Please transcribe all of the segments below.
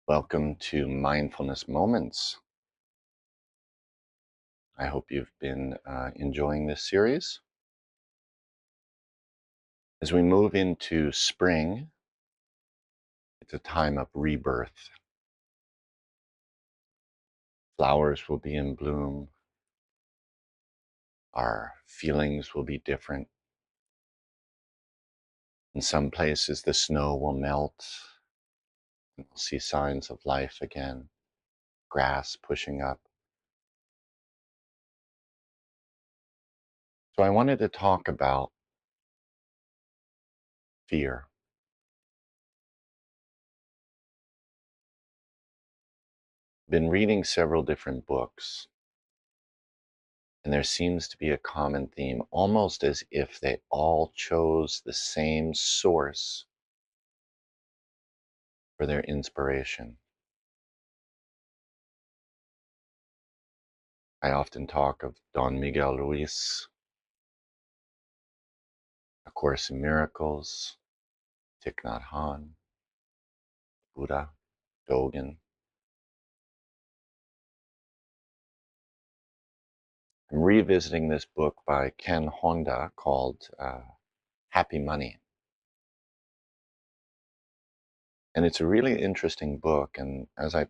Welcome to Mindfulness Moments. I hope you've been enjoying this series. As we move into spring, it's a time of rebirth. Flowers will be in bloom. Our feelings will be different. In some places, the snow will melt. And we'll see signs of life again. Grass pushing up. So I wanted to talk about fear. Been reading several different books, and there seems to be a common theme, almost as if they all chose the same source for their inspiration. I often talk of Don Miguel Ruiz, A Course in Miracles, Thich Nhat Hanh, Buddha, Dogen. I'm revisiting this book by Ken Honda called Happy Money. And it's a really interesting book. And as I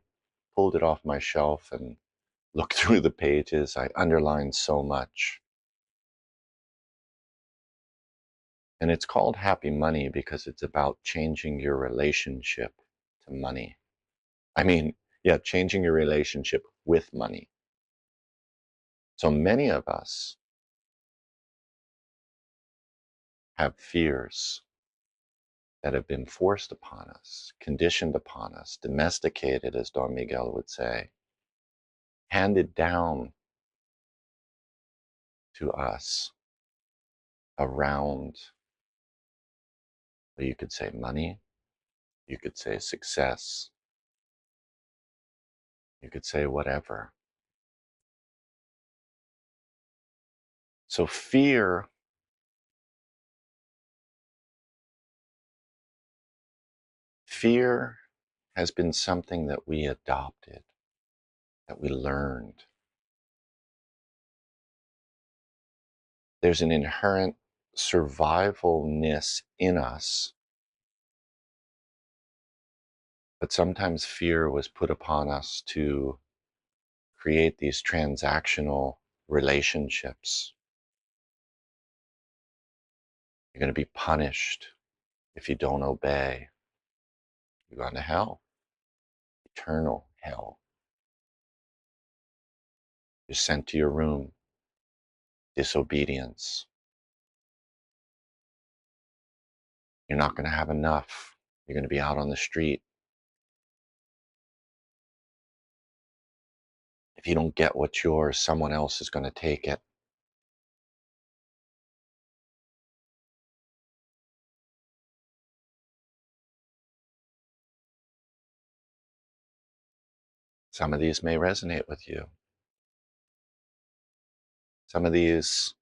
pulled it off my shelf and looked through the pages, I underlined so much. And it's called Happy Money because it's about changing your relationship to money. Changing your relationship with money. So many of us have fears that have been forced upon us, conditioned upon us, domesticated, as Don Miguel would say, handed down to us around, well, you could say money, you could say success, you could say whatever. So fear has been something that we adopted, that we learned. There's an inherent survivalness in us, but sometimes fear was put upon us to create these transactional relationships. You're going to be punished if you don't obey. You're going to hell, eternal hell. You're sent to your room, disobedience. You're not going to have enough. You're going to be out on the street. If you don't get what's yours, someone else is going to take it. Some of these may resonate with you. Some of these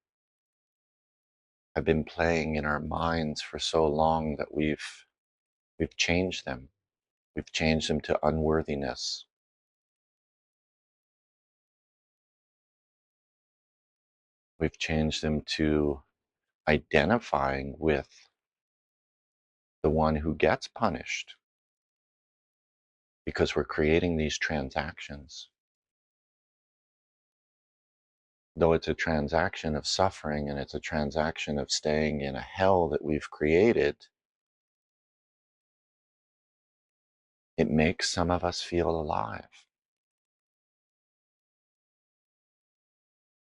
have been playing in our minds for so long that we've changed them. We've changed them to unworthiness. We've changed them to identifying with the one who gets punished because we're creating these transactions. Though it's a transaction of suffering and it's a transaction of staying in a hell that we've created, it makes some of us feel alive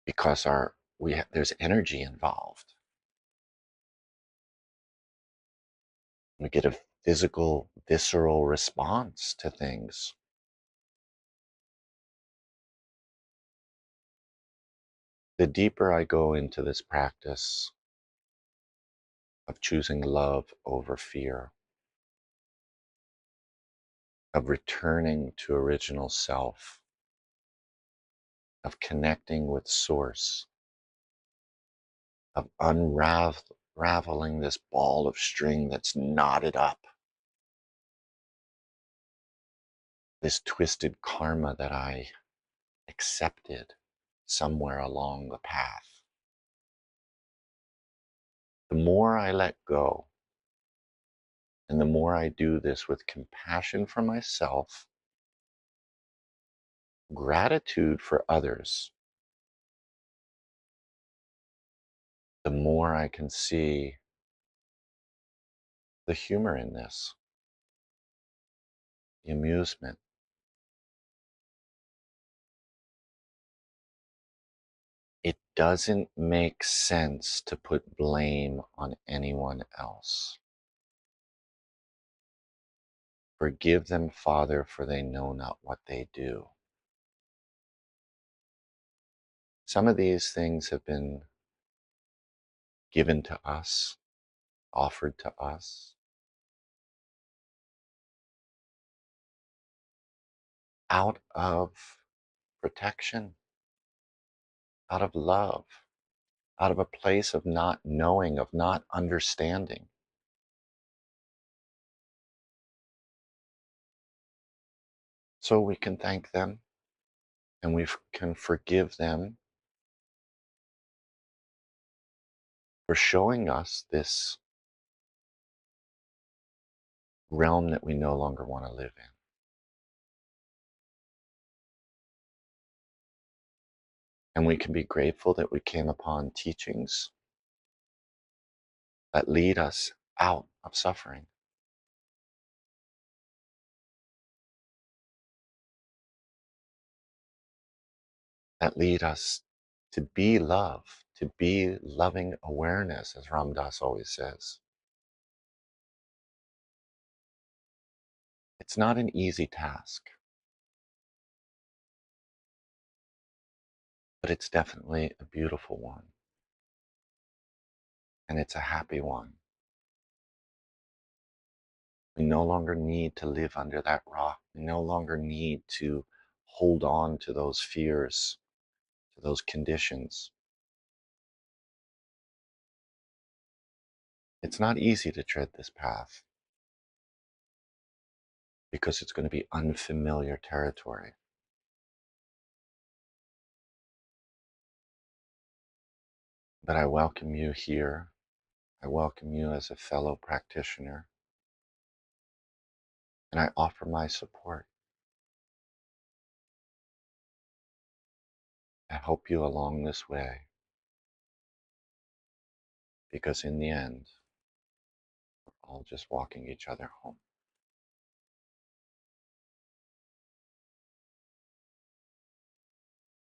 because there's energy involved. We get a physical, visceral response to things. The deeper I go into this practice of choosing love over fear, of returning to original self, of connecting with source, of unraveling this ball of string that's knotted up, this twisted karma that I accepted somewhere along the path. The more I let go, and the more I do this with compassion for myself, gratitude for others, the more I can see the humor in this, the amusement. It doesn't make sense to put blame on anyone else. Forgive them, Father, for they know not what they do. Some of these things have been given to us, offered to us, out of protection, out of love, out of a place of not knowing, of not understanding. So we can thank them and we can forgive them for showing us this realm that we no longer want to live in. And we can be grateful that we came upon teachings that lead us out of suffering. That lead us to be love, to be loving awareness, as Ram Dass always says. It's not an easy task, but it's definitely a beautiful one. And it's a happy one. We no longer need to live under that rock. We no longer need to hold on to those fears, to those conditions. It's not easy to tread this path because it's going to be unfamiliar territory. But I welcome you here. I welcome you as a fellow practitioner. And I offer my support. I help you along this way. Because in the end, we're all just walking each other home.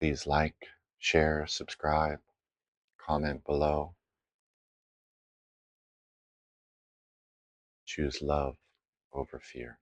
Please like, share, subscribe, comment below. Choose love over fear.